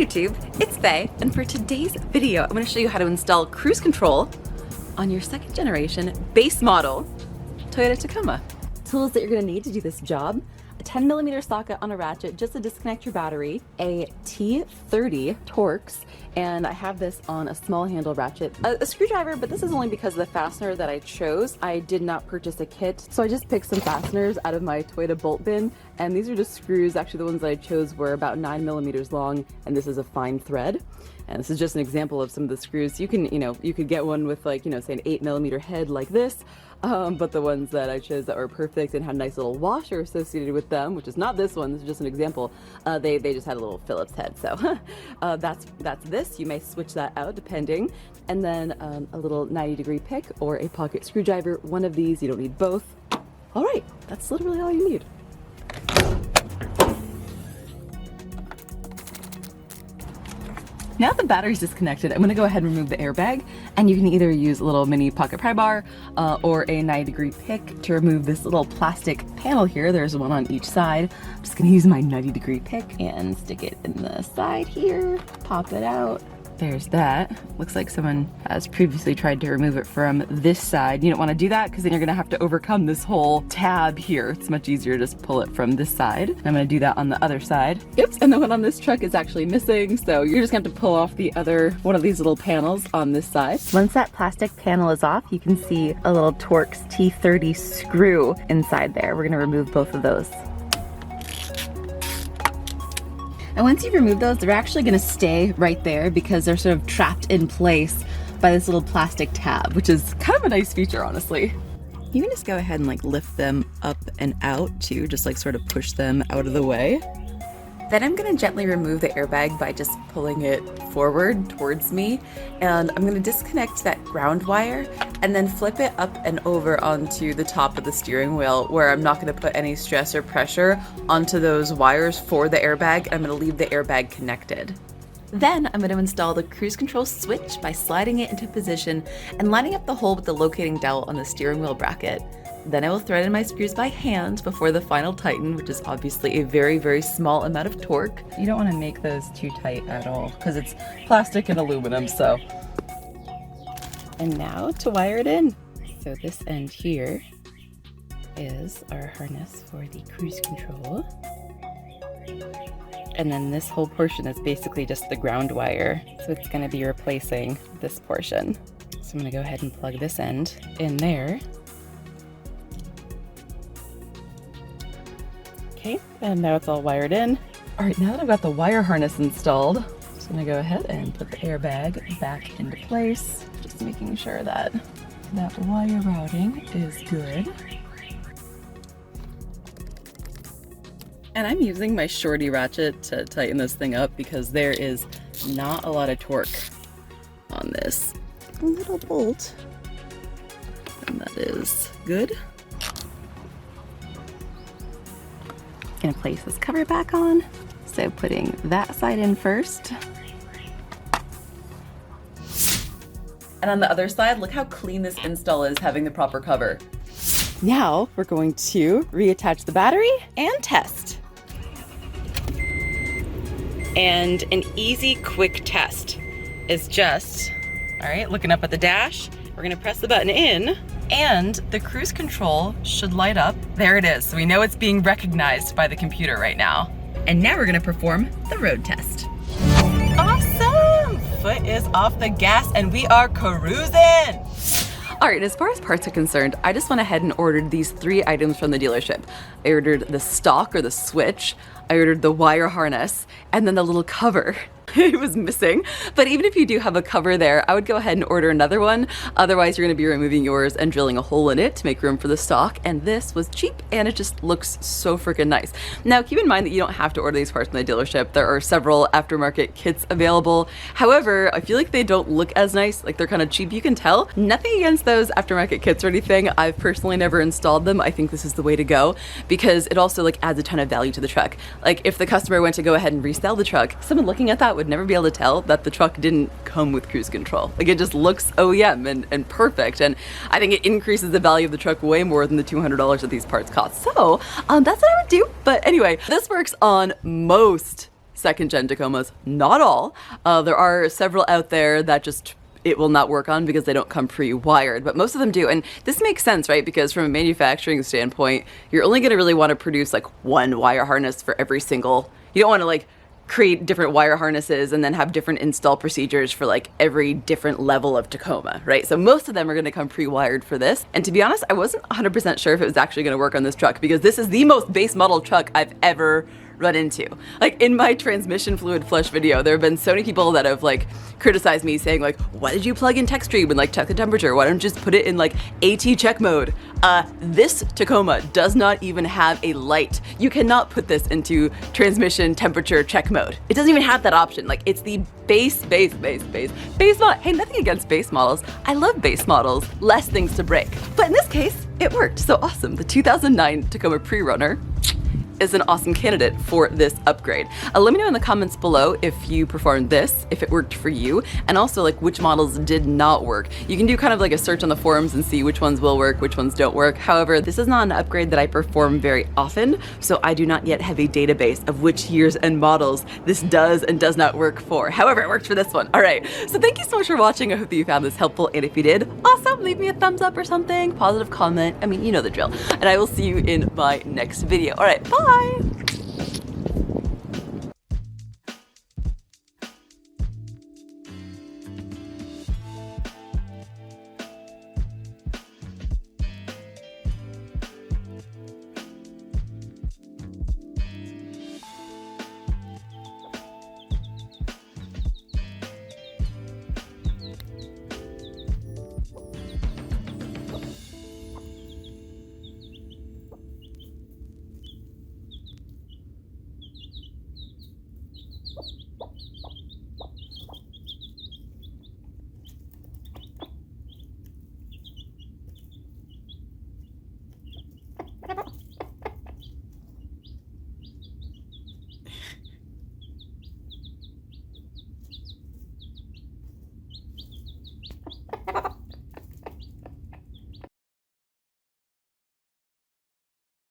YouTube, it's Faye, and for today's video, I'm going to show you how to install cruise control on your second generation base model Toyota Tacoma. Tools that you're going to need to do this job: a 10mm socket on a ratchet just to disconnect your battery, a T30 Torx, and I have this on a small handle ratchet, a screwdriver, but this is only because of the fastener that I chose. I did not purchase a kit, so I just picked some fasteners out of my Toyota bolt bin, and these are just screws. Actually, the ones that I chose were about 9mm long, and this is a fine thread. And this is just an example of some of the screws. You can, you could get one with, like, say an 8mm head like this, but the ones that I chose that were perfect and had a nice little washer associated with them, which is not this one, this is just an example, they just had a little Phillips head. So that's this. You may switch that out depending. And then a little 90-degree pick or a pocket screwdriver. One of these, you don't need both. All right, that's literally all you need. Now that the battery's disconnected, I'm going to go ahead and remove the airbag, and you can either use a little mini pocket pry bar or a 90-degree pick to remove this little plastic panel here. There's one on each side. I'm just going to use my 90-degree pick and stick it in the side here, pop it out. There's that. Looks like someone has previously tried to remove it from this side. You don't want to do that because then you're going to have to overcome this whole tab here. It's much easier to just pull it from this side. I'm going to do that on the other side. Oops, and the one on this truck is actually missing, so you're just going to have to pull off the other one of these little panels on this side. Once that plastic panel is off, you can see a little Torx T30 screw inside there. We're going to remove both of those. And once you've removed those, they're actually going to stay right there because they're sort of trapped in place by this little plastic tab, which is kind of a nice feature, honestly. You can just go ahead and like lift them up and out too, just like sort of push them out of the way. Then I'm going to gently remove the airbag by just pulling it forward towards me, and I'm going to disconnect that ground wire and then flip it up and over onto the top of the steering wheel, where I'm not going to put any stress or pressure onto those wires for the airbag. I'm going to leave the airbag connected. Then I'm going to install the cruise control switch by sliding it into position and lining up the hole with the locating dowel on the steering wheel bracket. Then I will thread in my screws by hand before the final tighten, which is obviously a very, very small amount of torque. You don't want to make those too tight at all because it's plastic and aluminum, so. And now to wire it in. So this end here is our harness for the cruise control. And then this whole portion is basically just the ground wire. So it's going to be replacing this portion. So I'm going to go ahead and plug this end in there. Okay, and now it's all wired in. All right, now that I've got the wire harness installed, I'm just gonna go ahead and put the airbag back into place, just making sure that that wire routing is good. And I'm using my shorty ratchet to tighten this thing up because there is not a lot of torque on this little bolt, and that is good. Gonna place this cover back on. So putting that side in first. And on the other side, look how clean this install is having the proper cover. Now we're going to reattach the battery and test. And an easy, quick test is just, all right, looking up at the dash, we're gonna press the button in, and the cruise control should light up. There it is. So we know it's being recognized by the computer right now. And now we're gonna perform the road test. Awesome! Foot is off the gas and we are cruising! All right, as far as parts are concerned, I just went ahead and ordered these 3 items from the dealership. I ordered the stock or the switch, I ordered the wire harness, and then the little cover. It was missing, but even if you do have a cover there, I would go ahead and order another one. Otherwise, you're going to be removing yours and drilling a hole in it to make room for the stock. And this was cheap, and it just looks so freaking nice. Now, keep in mind that you don't have to order these parts from the dealership. There are several aftermarket kits available. However, I feel like they don't look as nice. Like, they're kind of cheap. You can tell. Nothing against those aftermarket kits or anything. I've personally never installed them. I think this is the way to go because it also like adds a ton of value to the truck. Like, if the customer went to go ahead and resell the truck, someone looking at that would never be able to tell that the truck didn't come with cruise control. Like, it just looks OEM and perfect, and I think it increases the value of the truck way more than the $200 that these parts cost. So that's what I would do. But anyway, this works on most second-gen Tacomas, not all. There are several out there that just it will not work on because they don't come pre-wired, but most of them do. And this makes sense, right? Because from a manufacturing standpoint, you're only going to really want to produce like one wire harness for every single, you don't want to like create different wire harnesses and then have different install procedures for like every different level of Tacoma, right? So most of them are going to come pre-wired for this. And to be honest, I wasn't 100% sure if it was actually going to work on this truck because this is the most base model truck I've ever run into. Like in my transmission fluid flush video, there have been so many people that have like criticized me saying like, why did you plug in TechStream and like check the temperature? Why don't you just put it in like AT check mode? This Tacoma does not even have a light. You cannot put this into transmission temperature check mode. It doesn't even have that option. Like it's the base model. Hey, nothing against base models. I love base models. Less things to break. But in this case, it worked. So awesome. The 2009 Tacoma Prerunner is an awesome candidate for this upgrade. Let me know in the comments below if you performed this, if it worked for you, and also like which models did not work. You can do kind of like a search on the forums and see which ones will work, which ones don't work. However, this is not an upgrade that I perform very often, so I do not yet have a database of which years and models this does and does not work for. However, it worked for this one. All right, so thank you so much for watching. I hope that you found this helpful, and if you did, awesome, leave me a thumbs up or something, positive comment. I mean, you know the drill. And I will see you in my next video. All right, bye.